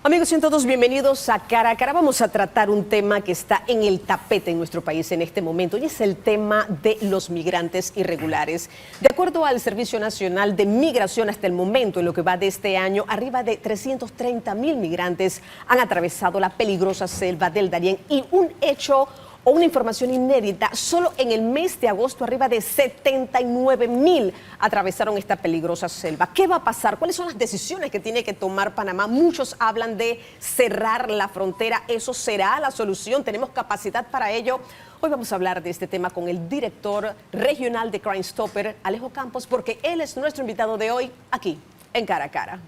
Amigos, sean todos bienvenidos a Cara a Cara. Vamos a tratar un tema que está en el tapete en nuestro país en este momento y es el tema de los migrantes irregulares. De acuerdo al Servicio Nacional de Migración, hasta el momento, en lo que va de este año, arriba de 330,000 migrantes han atravesado la peligrosa selva del Darién y un hecho o una información inédita, solo en el mes de agosto arriba de 79,000 atravesaron esta peligrosa selva. ¿Qué va a pasar? ¿Cuáles son las decisiones que tiene que tomar Panamá? Muchos hablan de cerrar la frontera. ¿Eso será la solución? ¿Tenemos capacidad para ello? Hoy vamos a hablar de este tema con el director regional de Crime Stopper, Alejo Campos, porque él es nuestro invitado de hoy aquí en Cara a Cara.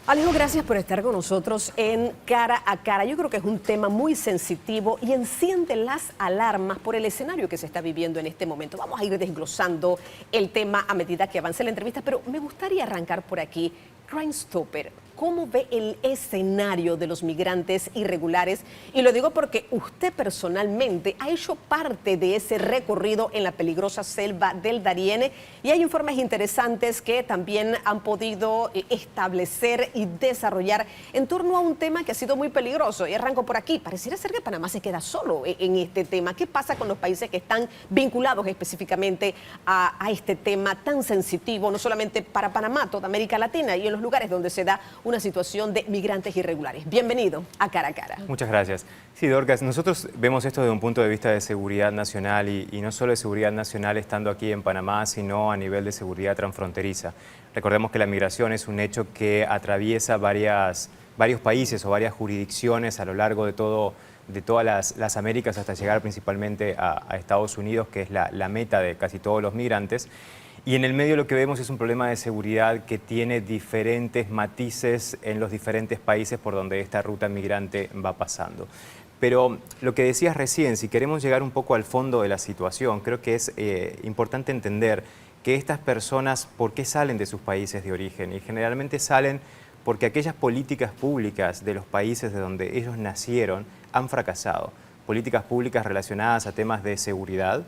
Alejo, gracias por estar con nosotros en Cara a Cara. Yo creo que es un tema muy sensitivo y enciende las alarmas por el escenario que se está viviendo en este momento. Vamos a ir desglosando el tema a medida que avance la entrevista, pero me gustaría arrancar por aquí. Crime Stopper, ¿cómo ve el escenario de los migrantes irregulares? Y lo digo porque usted personalmente ha hecho parte de ese recorrido en la peligrosa selva del Darién y hay informes interesantes que también han podido establecer y desarrollar en torno a un tema que ha sido muy peligroso. Y arranco por aquí. Pareciera ser que Panamá se queda solo en este tema. ¿Qué pasa con los países que están vinculados específicamente a este tema tan sensitivo, no solamente para Panamá, toda América Latina y en los lugares donde se da una situación de migrantes irregulares? Bienvenido a Cara a Cara. Muchas gracias. Sí, Dorcas, nosotros vemos esto desde un punto de vista de seguridad nacional y no solo de seguridad nacional estando aquí en Panamá, sino a nivel de seguridad transfronteriza. Recordemos que la migración es un hecho que atraviesa varios países o varias jurisdicciones a lo largo de todas las Américas hasta llegar principalmente a Estados Unidos, que es la meta de casi todos los migrantes. Y en el medio lo que vemos es un problema de seguridad que tiene diferentes matices en los diferentes países por donde esta ruta migrante va pasando. Pero lo que decías recién, si queremos llegar un poco al fondo de la situación, creo que es importante entender que estas personas, ¿por qué salen de sus países de origen? Y generalmente salen porque aquellas políticas públicas de los países de donde ellos nacieron han fracasado. Políticas públicas relacionadas a temas de seguridad,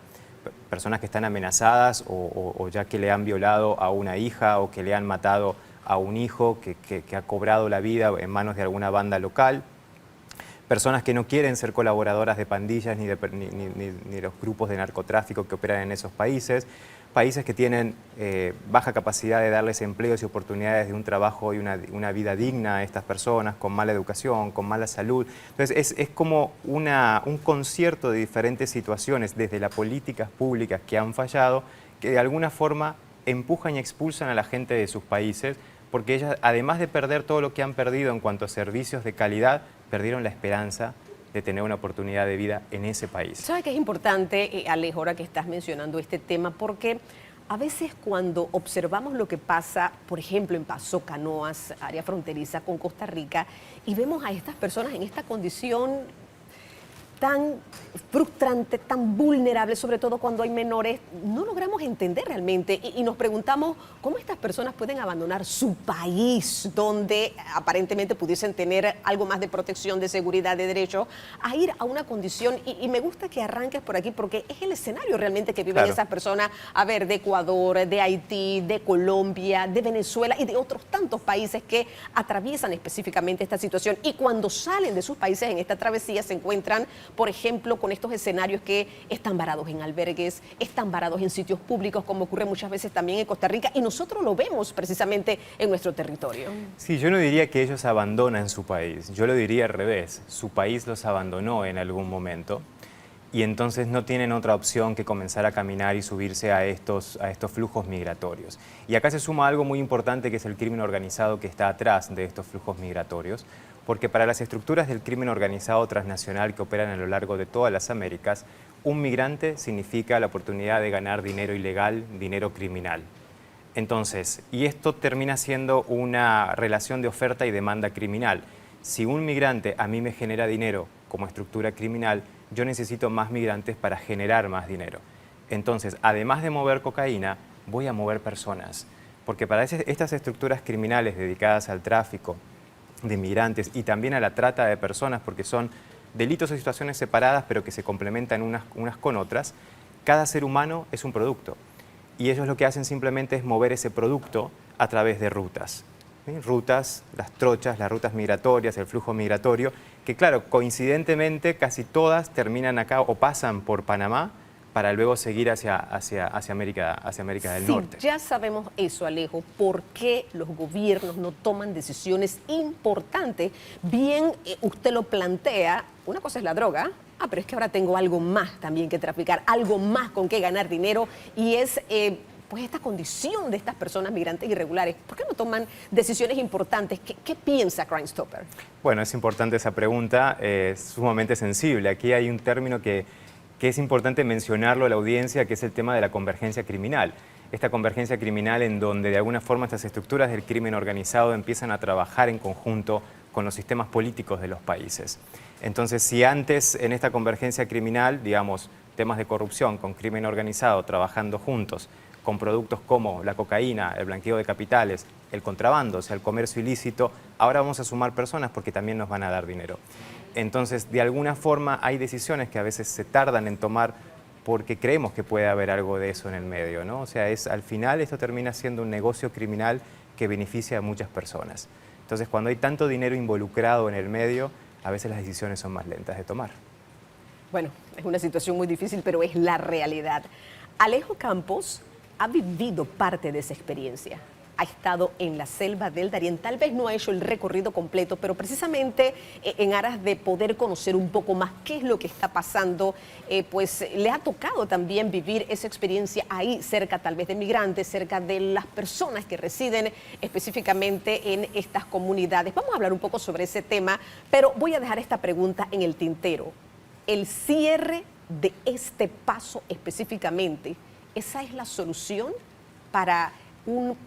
personas que están amenazadas o ya que le han violado a una hija o que le han matado a un hijo que ha cobrado la vida en manos de alguna banda local, personas que no quieren ser colaboradoras de pandillas ni de los grupos de narcotráfico que operan en esos países, países que tienen baja capacidad de darles empleos y oportunidades de un trabajo y una vida digna a estas personas, con mala educación, con mala salud. Entonces es como un concierto de diferentes situaciones desde las políticas públicas que han fallado, que de alguna forma empujan y expulsan a la gente de sus países, porque ellas, además de perder todo lo que han perdido en cuanto a servicios de calidad, perdieron la esperanza de tener una oportunidad de vida en ese país. ¿Sabe que es importante, Alejo, ahora que estás mencionando este tema? Porque a veces cuando observamos lo que pasa, por ejemplo, en Paso Canoas, área fronteriza con Costa Rica, y vemos a estas personas en esta condición tan frustrante, tan vulnerable, sobre todo cuando hay menores, no logramos entender realmente y nos preguntamos cómo estas personas pueden abandonar su país, donde aparentemente pudiesen tener algo más de protección, de seguridad, de derecho, a ir a una condición, y me gusta que arranques por aquí porque es el escenario realmente que viven esas personas, a ver, de Ecuador, de Haití, de Colombia, de Venezuela y de otros tantos países que atraviesan específicamente esta situación, y cuando salen de sus países en esta travesía se encuentran, por ejemplo, con estos escenarios que están varados en albergues, están varados en sitios públicos, como ocurre muchas veces también en Costa Rica, y nosotros lo vemos precisamente en nuestro territorio. Sí, yo no diría que ellos abandonan su país, yo lo diría al revés. Su país los abandonó en algún momento y entonces no tienen otra opción que comenzar a caminar y subirse a estos flujos migratorios. Y acá se suma algo muy importante, que es el crimen organizado que está atrás de estos flujos migratorios, porque para las estructuras del crimen organizado transnacional que operan a lo largo de todas las Américas, un migrante significa la oportunidad de ganar dinero ilegal, dinero criminal. Entonces, y esto termina siendo una relación de oferta y demanda criminal. Si un migrante a mí me genera dinero como estructura criminal, yo necesito más migrantes para generar más dinero. Entonces, además de mover cocaína, voy a mover personas, porque para estas estructuras criminales dedicadas al tráfico de migrantes y también a la trata de personas, porque son delitos o situaciones separadas pero que se complementan unas con otras, cada ser humano es un producto y ellos lo que hacen simplemente es mover ese producto a través de rutas. ¿sí? Rutas, las trochas, las rutas migratorias, el flujo migratorio, que claro, coincidentemente casi todas terminan acá o pasan por Panamá para luego seguir hacia América del Norte. Ya sabemos eso, Alejo, ¿por qué los gobiernos no toman decisiones importantes? Bien, usted lo plantea, una cosa es la droga, pero es que ahora tengo algo más también que traficar, algo más con que ganar dinero, y es pues esta condición de estas personas migrantes irregulares. ¿Por qué no toman decisiones importantes? ¿Qué piensa Crime Stopper? Bueno, es importante esa pregunta, es sumamente sensible. Aquí hay un término que es importante mencionarlo a la audiencia, que es el tema de la convergencia criminal. Esta convergencia criminal en donde de alguna forma estas estructuras del crimen organizado empiezan a trabajar en conjunto con los sistemas políticos de los países. Entonces, si antes en esta convergencia criminal, digamos, temas de corrupción con crimen organizado trabajando juntos, con productos como la cocaína, el blanqueo de capitales, el contrabando, o sea, el comercio ilícito, ahora vamos a sumar personas porque también nos van a dar dinero. Entonces, de alguna forma hay decisiones que a veces se tardan en tomar porque creemos que puede haber algo de eso en el medio, ¿no? O sea, al final esto termina siendo un negocio criminal que beneficia a muchas personas. Entonces, cuando hay tanto dinero involucrado en el medio, a veces las decisiones son más lentas de tomar. Bueno, es una situación muy difícil, pero es la realidad. Alejo Campos ha vivido parte de esa experiencia. Ha estado en la selva del Darién, tal vez no ha hecho el recorrido completo, pero precisamente en aras de poder conocer un poco más qué es lo que está pasando, pues le ha tocado también vivir esa experiencia ahí, cerca tal vez de migrantes, cerca de las personas que residen específicamente en estas comunidades. Vamos a hablar un poco sobre ese tema, pero voy a dejar esta pregunta en el tintero. El cierre de este paso específicamente, ¿esa es la solución para un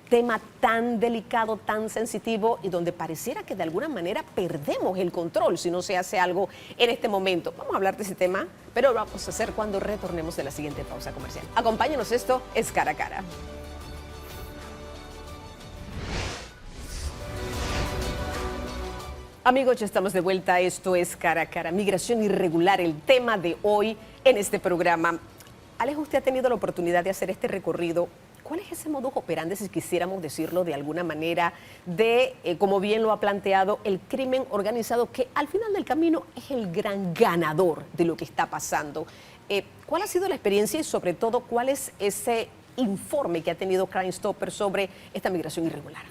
tema tan delicado, tan sensitivo y donde pareciera que de alguna manera perdemos el control si no se hace algo en este momento? Vamos a hablar de ese tema, pero lo vamos a hacer cuando retornemos de la siguiente pausa comercial. Acompáñenos, esto es Cara a Cara. Amigos, ya estamos de vuelta, esto es Cara a Cara, migración irregular, el tema de hoy en este programa. Alejo, usted ha tenido la oportunidad de hacer este recorrido. ¿Cuál es ese modus operandi, si quisiéramos decirlo de alguna manera, de, como bien lo ha planteado, el crimen organizado, que al final del camino es el gran ganador de lo que está pasando? ¿Cuál ha sido la experiencia y sobre todo cuál es ese informe que ha tenido Crime Stopper sobre esta migración irregular?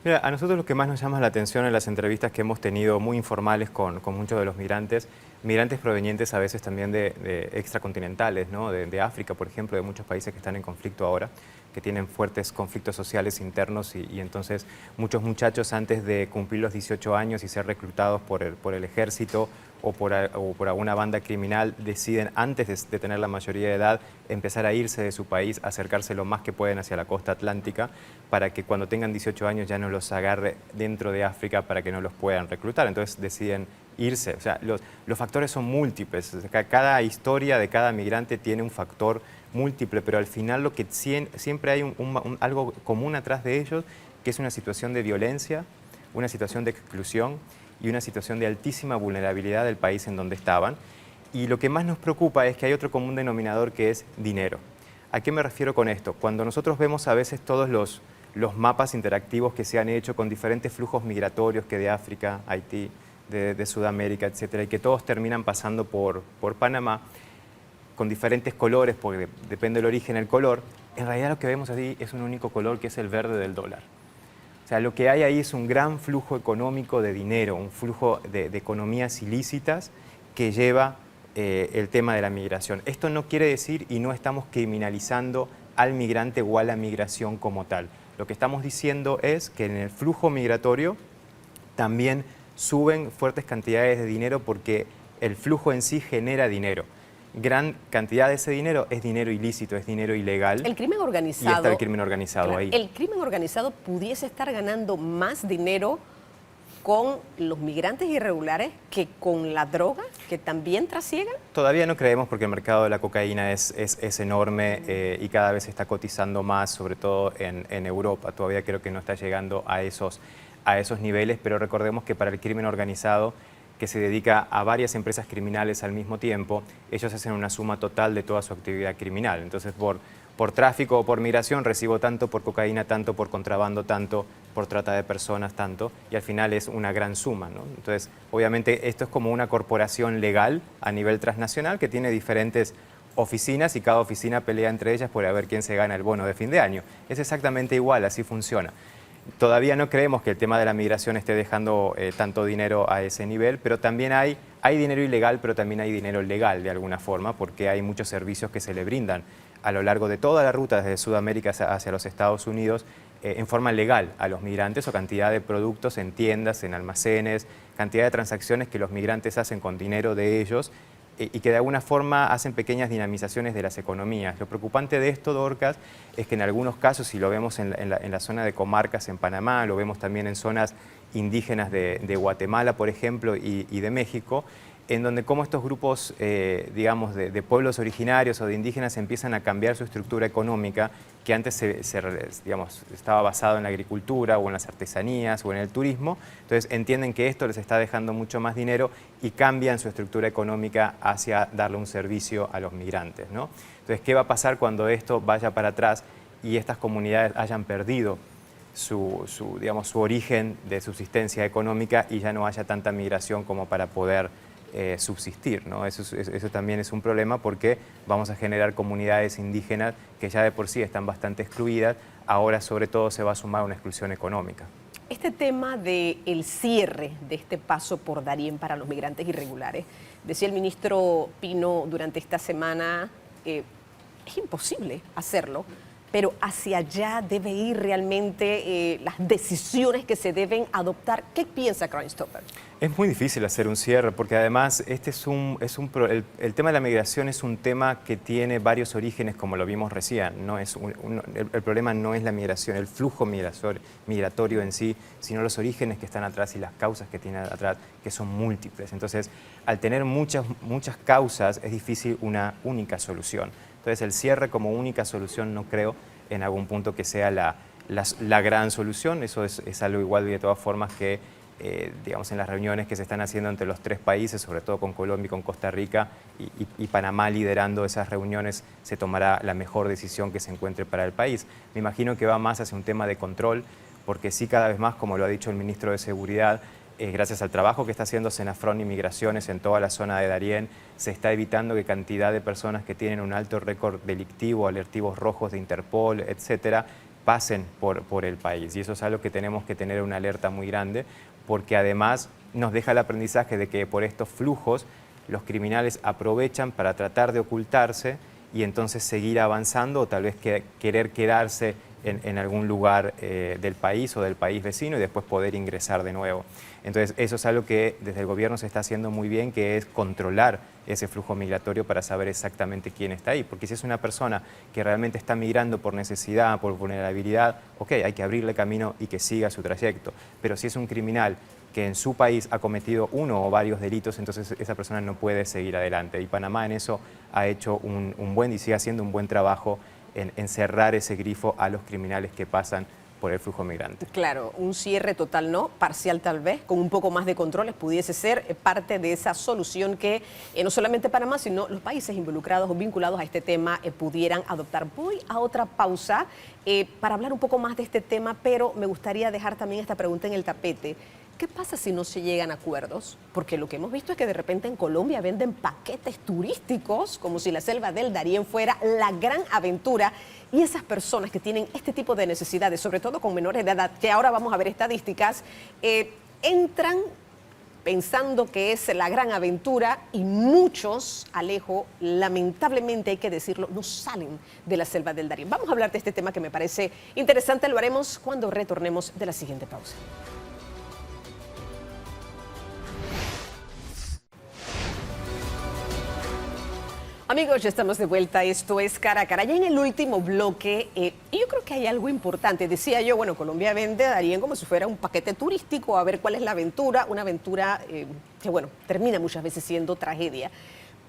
Mira, a nosotros lo que más nos llama la atención en las entrevistas que hemos tenido muy informales con muchos de los migrantes provenientes a veces también de extracontinentales, ¿no? de África, por ejemplo, de muchos países que están en conflicto ahora, que tienen fuertes conflictos sociales internos y entonces muchos muchachos antes de cumplir los 18 años y ser reclutados por el ejército o por alguna banda criminal deciden antes de tener la mayoría de edad empezar a irse de su país, acercarse lo más que pueden hacia la costa atlántica para que cuando tengan 18 años ya no los agarre dentro de África para que no los puedan reclutar. Entonces deciden irse. O sea, los factores son múltiples. O sea, cada historia de cada migrante tiene un factor múltiple, pero al final lo que siempre hay algo común atrás de ellos, que es una situación de violencia, una situación de exclusión y una situación de altísima vulnerabilidad del país en donde estaban. Y lo que más nos preocupa es que hay otro común denominador que es dinero. ¿A qué me refiero con esto? Cuando nosotros vemos a veces todos los mapas interactivos que se han hecho con diferentes flujos migratorios que de África, Haití, de Sudamérica, etcétera, y que todos terminan pasando por Panamá, con diferentes colores, porque depende del origen el color, en realidad lo que vemos ahí es un único color que es el verde del dólar. O sea, lo que hay ahí es un gran flujo económico de dinero, un flujo de economías ilícitas que lleva el tema de la migración. Esto no quiere decir y no estamos criminalizando al migrante o a la migración como tal. Lo que estamos diciendo es que en el flujo migratorio también suben fuertes cantidades de dinero porque el flujo en sí genera dinero. Gran cantidad de ese dinero es dinero ilícito, es dinero ilegal. El crimen organizado. Y está el crimen organizado claro, ahí. El crimen organizado pudiese estar ganando más dinero con los migrantes irregulares que con la droga, que también trasiegan. Todavía no creemos porque el mercado de la cocaína es enorme y cada vez está cotizando más, sobre todo en Europa. Todavía creo que no está llegando a esos niveles, pero recordemos que para el crimen organizado, que se dedica a varias empresas criminales al mismo tiempo, ellos hacen una suma total de toda su actividad criminal. Entonces, por por tráfico o por migración recibo tanto, por cocaína tanto, por contrabando tanto, por trata de personas tanto, y al final es una gran suma, ¿no? Entonces, obviamente esto es como una corporación legal a nivel transnacional que tiene diferentes oficinas y cada oficina pelea entre ellas por ver quién se gana el bono de fin de año. Es exactamente igual, así funciona. Todavía no creemos que el tema de la migración esté dejando tanto dinero a ese nivel, pero también hay dinero ilegal, pero también hay dinero legal de alguna forma, porque hay muchos servicios que se le brindan a lo largo de toda la ruta desde Sudamérica hacia los Estados Unidos en forma legal a los migrantes, o cantidad de productos en tiendas, en almacenes, cantidad de transacciones que los migrantes hacen con dinero de ellos y que de alguna forma hacen pequeñas dinamizaciones de las economías. Lo preocupante de esto, Dorcas, es que en algunos casos, y lo vemos en la zona de comarcas en Panamá, lo vemos también en zonas indígenas de Guatemala, por ejemplo, y de México, en donde como estos grupos, digamos, de pueblos originarios o de indígenas empiezan a cambiar su estructura económica, que antes digamos, estaba basado en la agricultura o en las artesanías o en el turismo. Entonces entienden que esto les está dejando mucho más dinero y cambian su estructura económica hacia darle un servicio a los migrantes, ¿no? Entonces, ¿qué va a pasar cuando esto vaya para atrás y estas comunidades hayan perdido digamos, su origen de subsistencia económica y ya no haya tanta migración como para poder subsistir, ¿no? Eso también es un problema, porque vamos a generar comunidades indígenas que ya de por sí están bastante excluidas, ahora sobre todo se va a sumar una exclusión económica. Este tema del cierre de este paso por Darién para los migrantes irregulares, decía el ministro Pino durante esta semana, es imposible hacerlo, pero hacia allá debe ir realmente las decisiones que se deben adoptar. ¿Qué piensa Crime Stopper? Es muy difícil hacer un cierre, porque además el tema de la migración es un tema que tiene varios orígenes, como lo vimos recién. No es el problema no es la migración, el flujo migratorio en sí, sino los orígenes que están atrás y las causas que tienen atrás, que son múltiples. Entonces, al tener muchas causas, es difícil una única solución. Entonces, el cierre como única solución no creo en algún punto que sea la gran solución. Eso es algo igual de todas formas que, digamos, en las reuniones que se están haciendo entre los tres países, sobre todo con Colombia y con Costa Rica, y Panamá liderando esas reuniones, se tomará la mejor decisión que se encuentre para el país. Me imagino que va más hacia un tema de control, porque sí, cada vez más, como lo ha dicho el ministro de Seguridad, gracias al trabajo que está haciendo Senafrón y Migraciones en toda la zona de Darién, se está evitando que cantidad de personas que tienen un alto récord delictivo, alertivos rojos de Interpol, etcétera, pasen por el país. Y eso es algo que tenemos que tener una alerta muy grande, porque además nos deja el aprendizaje de que por estos flujos los criminales aprovechan para tratar de ocultarse y entonces seguir avanzando, o tal vez querer quedarse en algún lugar del país o del país vecino y después poder ingresar de nuevo. Entonces, eso es algo que desde el gobierno se está haciendo muy bien, que es controlar ese flujo migratorio para saber exactamente quién está ahí. Porque si es una persona que realmente está migrando por necesidad, por vulnerabilidad, ok, hay que abrirle camino y que siga su trayecto. Pero si es un criminal que en su país ha cometido uno o varios delitos, entonces esa persona no puede seguir adelante. Y Panamá en eso ha hecho un buen y sigue haciendo un buen trabajo en cerrar ese grifo a los criminales que pasan por el flujo migrante. Claro, un cierre total no, parcial tal vez, con un poco más de controles pudiese ser parte de esa solución que no solamente Panamá, sino los países involucrados o vinculados a este tema pudieran adoptar. Voy a otra pausa para hablar un poco más de este tema, pero me gustaría dejar también esta pregunta en el tapete. ¿Qué pasa si no se llegan a acuerdos? Porque lo que hemos visto es que de repente en Colombia venden paquetes turísticos como si la selva del Darién fuera la gran aventura, y esas personas que tienen este tipo de necesidades, sobre todo con menores de edad, que ahora vamos a ver estadísticas, entran pensando que es la gran aventura, y muchos, Alejo, lamentablemente hay que decirlo, no salen de la selva del Darién. Vamos a hablar de este tema que me parece interesante, lo haremos cuando retornemos de la siguiente pausa. Amigos, ya estamos de vuelta. Esto es Cara a Cara. Ya en el último bloque, y yo creo que hay algo importante. Decía yo, bueno, Colombia vende a Darién como si fuera un paquete turístico, a ver cuál es la aventura. Una aventura que, bueno, termina muchas veces siendo tragedia.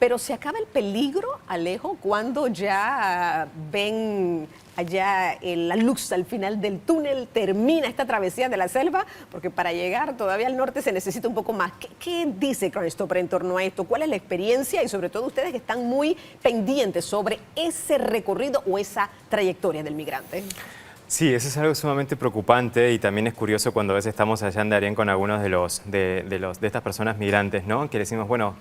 Pero se acaba el peligro, Alejo, cuando ya ven allá la luz al final del túnel, termina esta travesía de la selva, porque para llegar todavía al norte se necesita un poco más. ¿Qué dice Crime Stopper en torno a esto? ¿Cuál es la experiencia? Y sobre todo ustedes que están muy pendientes sobre ese recorrido o esa trayectoria del migrante. Sí, eso es algo sumamente preocupante y también es curioso cuando a veces estamos allá en Darién con algunos de estas personas migrantes, ¿no? Que le decimos, bueno,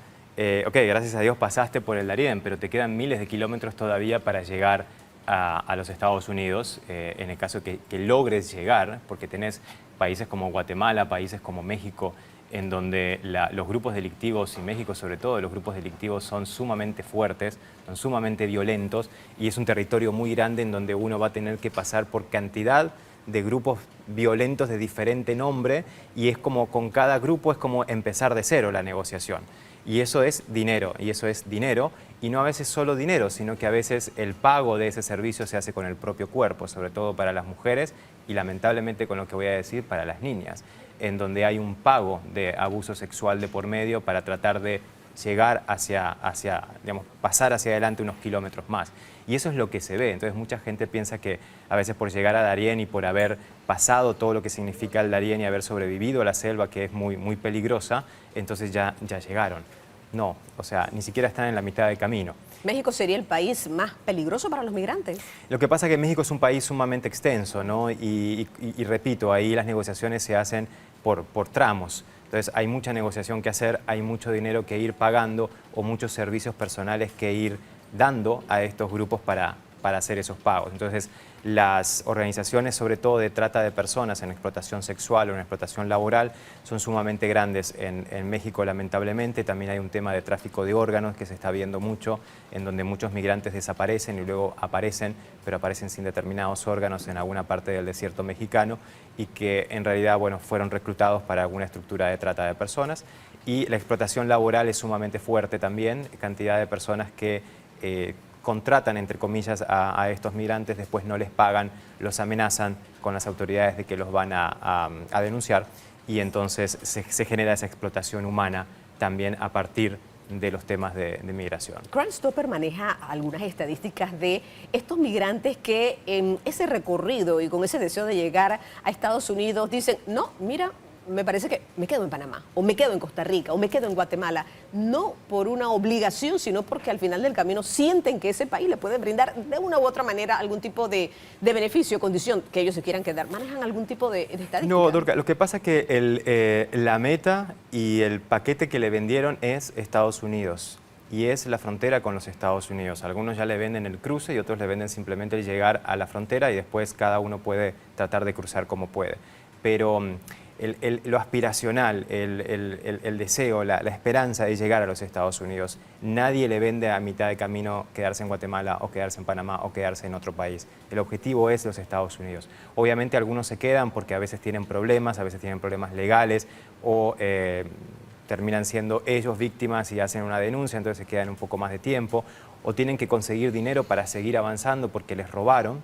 ok, gracias a Dios pasaste por el Darién, pero te quedan miles de kilómetros todavía para llegar a los Estados Unidos, en el caso que logres llegar, porque tenés países como Guatemala, países como México, en donde los grupos delictivos, y México sobre todo, los grupos delictivos son sumamente fuertes, son sumamente violentos, y es un territorio muy grande en donde uno va a tener que pasar por cantidad de grupos violentos de diferente nombre, y es como con cada grupo es como empezar de cero la negociación. Y eso es dinero, y no a veces solo dinero, sino que a veces el pago de ese servicio se hace con el propio cuerpo, sobre todo para las mujeres y lamentablemente con lo que voy a decir para las niñas, en donde hay un pago de abuso sexual de por medio para tratar de llegar digamos, pasar hacia adelante unos kilómetros más. Y eso es lo que se ve. Entonces mucha gente piensa que a veces por llegar a Darién y por haber pasado todo lo que significa el Darién y haber sobrevivido a la selva, que es muy, muy peligrosa, entonces ya llegaron. No, o sea, ni siquiera están en la mitad del camino. ¿México sería el país más peligroso para los migrantes? Lo que pasa es que México es un país sumamente extenso, ¿no? Y repito, ahí las negociaciones se hacen por tramos. Entonces hay mucha negociación que hacer, hay mucho dinero que ir pagando o muchos servicios personales que ir dando a estos grupos para hacer esos pagos. Entonces las organizaciones, sobre todo de trata de personas en explotación sexual o en explotación laboral, son sumamente grandes en México, lamentablemente. También hay un tema de tráfico de órganos que se está viendo mucho, en donde muchos migrantes desaparecen y luego aparecen, pero aparecen sin determinados órganos en alguna parte del desierto mexicano y que en realidad, bueno, fueron reclutados para alguna estructura de trata de personas. Y la explotación laboral es sumamente fuerte también, cantidad de personas que contratan, entre comillas, a estos migrantes, después no les pagan, los amenazan con las autoridades de que los van a denunciar y entonces se genera esa explotación humana también a partir de los temas de migración. Crime Stopper maneja algunas estadísticas de estos migrantes que en ese recorrido y con ese deseo de llegar a Estados Unidos dicen, no, mira, me parece que me quedo en Panamá, o me quedo en Costa Rica, o me quedo en Guatemala, no por una obligación, sino porque al final del camino sienten que ese país le puede brindar de una u otra manera algún tipo de beneficio, condición que ellos se quieran quedar. ¿Manejan algún tipo de estadística? No, Dorca, lo que pasa es que la meta y el paquete que le vendieron es Estados Unidos. Y es la frontera con los Estados Unidos. Algunos ya le venden el cruce y otros le venden simplemente el llegar a la frontera y después cada uno puede tratar de cruzar como puede. Pero lo aspiracional, el deseo, la esperanza de llegar a los Estados Unidos, nadie le vende a mitad de camino quedarse en Guatemala o quedarse en Panamá o quedarse en otro país. El objetivo es los Estados Unidos. Obviamente algunos se quedan porque a veces tienen problemas legales o terminan siendo ellos víctimas y hacen una denuncia, entonces se quedan un poco más de tiempo, o tienen que conseguir dinero para seguir avanzando porque les robaron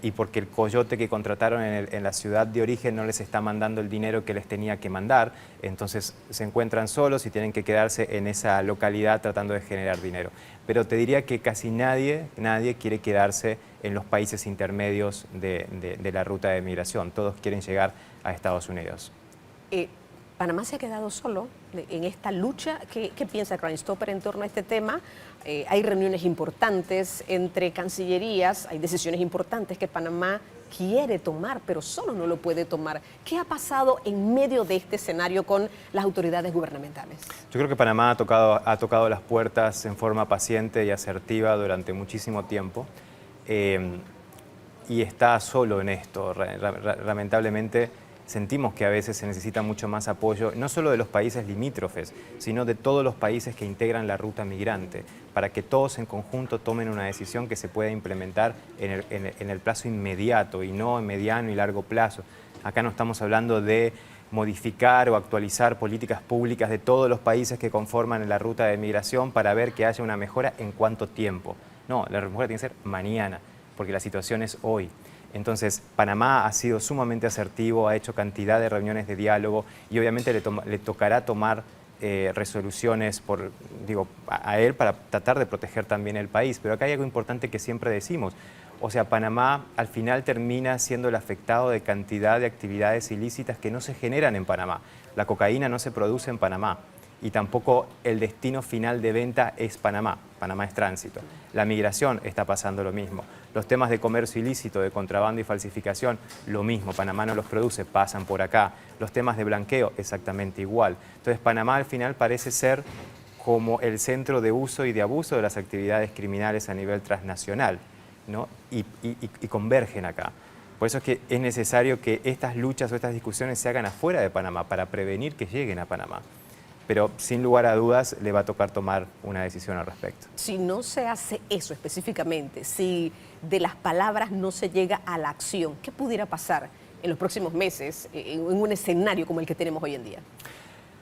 y porque el coyote que contrataron en la ciudad de origen no les está mandando el dinero que les tenía que mandar, entonces se encuentran solos y tienen que quedarse en esa localidad tratando de generar dinero. Pero te diría que casi nadie quiere quedarse en los países intermedios de la ruta de migración, todos quieren llegar a Estados Unidos. Panamá se ha quedado solo en esta lucha. ¿Qué piensa Crime Stopper en torno a este tema? Hay reuniones importantes entre cancillerías, hay decisiones importantes que Panamá quiere tomar, pero solo no lo puede tomar. ¿Qué ha pasado en medio de este escenario con las autoridades gubernamentales? Yo creo que Panamá ha tocado las puertas en forma paciente y asertiva durante muchísimo tiempo y está solo en esto. Lamentablemente, sentimos que a veces se necesita mucho más apoyo, no solo de los países limítrofes, sino de todos los países que integran la ruta migrante, para que todos en conjunto tomen una decisión que se pueda implementar en el plazo inmediato y no en mediano y largo plazo. Acá no estamos hablando de modificar o actualizar políticas públicas de todos los países que conforman la ruta de migración para ver que haya una mejora en cuánto tiempo. No, la mejora tiene que ser mañana, porque la situación es hoy. Entonces, Panamá ha sido sumamente asertivo, ha hecho cantidad de reuniones de diálogo y obviamente le tocará tomar resoluciones a él para tratar de proteger también el país. Pero acá hay algo importante que siempre decimos. O sea, Panamá al final termina siendo el afectado de cantidad de actividades ilícitas que no se generan en Panamá. La cocaína no se produce en Panamá y tampoco el destino final de venta es Panamá. Panamá es tránsito. La migración está pasando lo mismo. Los temas de comercio ilícito, de contrabando y falsificación, lo mismo. Panamá no los produce, pasan por acá. Los temas de blanqueo, exactamente igual. Entonces, Panamá al final parece ser como el centro de uso y de abuso de las actividades criminales a nivel transnacional, ¿no? Y convergen acá. Por eso es que es necesario que estas luchas o estas discusiones se hagan afuera de Panamá para prevenir que lleguen a Panamá. Pero sin lugar a dudas le va a tocar tomar una decisión al respecto. Si no se hace eso específicamente, si de las palabras no se llega a la acción, ¿qué pudiera pasar en los próximos meses en un escenario como el que tenemos hoy en día?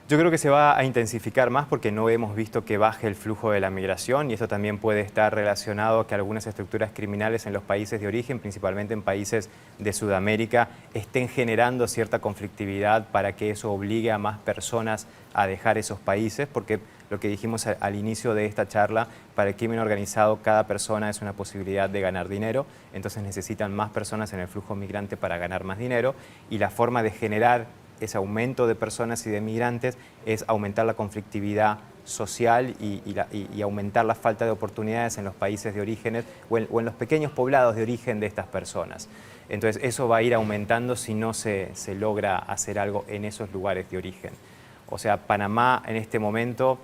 Yo creo que se va a intensificar más porque no hemos visto que baje el flujo de la migración y esto también puede estar relacionado a que algunas estructuras criminales en los países de origen, principalmente en países de Sudamérica, estén generando cierta conflictividad para que eso obligue a más personas a dejar esos países, porque lo que dijimos al inicio de esta charla, para el crimen organizado cada persona es una posibilidad de ganar dinero, entonces necesitan más personas en el flujo migrante para ganar más dinero y la forma de generar ese aumento de personas y de migrantes es aumentar la conflictividad social y aumentar la falta de oportunidades en los países de orígenes o en los pequeños poblados de origen de estas personas. Entonces eso va a ir aumentando si no se logra hacer algo en esos lugares de origen. O sea, Panamá en este momento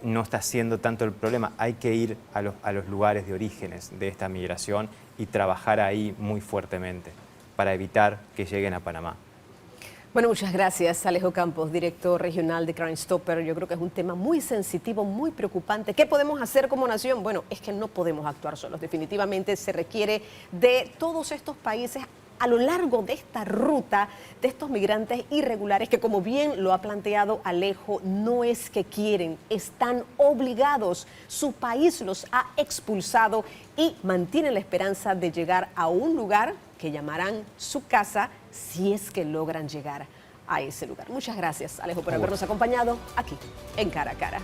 no está siendo tanto el problema, hay que ir a los lugares de orígenes de esta migración y trabajar ahí muy fuertemente para evitar que lleguen a Panamá. Bueno, muchas gracias, Alejo Campos, director regional de Crime Stopper. Yo creo que es un tema muy sensitivo, muy preocupante. ¿Qué podemos hacer como nación? Bueno, es que no podemos actuar solos. Definitivamente se requiere de todos estos países a lo largo de esta ruta de estos migrantes irregulares que, como bien lo ha planteado Alejo, no es que quieren, están obligados. Su país los ha expulsado y mantienen la esperanza de llegar a un lugar que llamarán su casa si es que logran llegar a ese lugar. Muchas gracias, Alejo, por habernos acompañado aquí en Cara a Cara.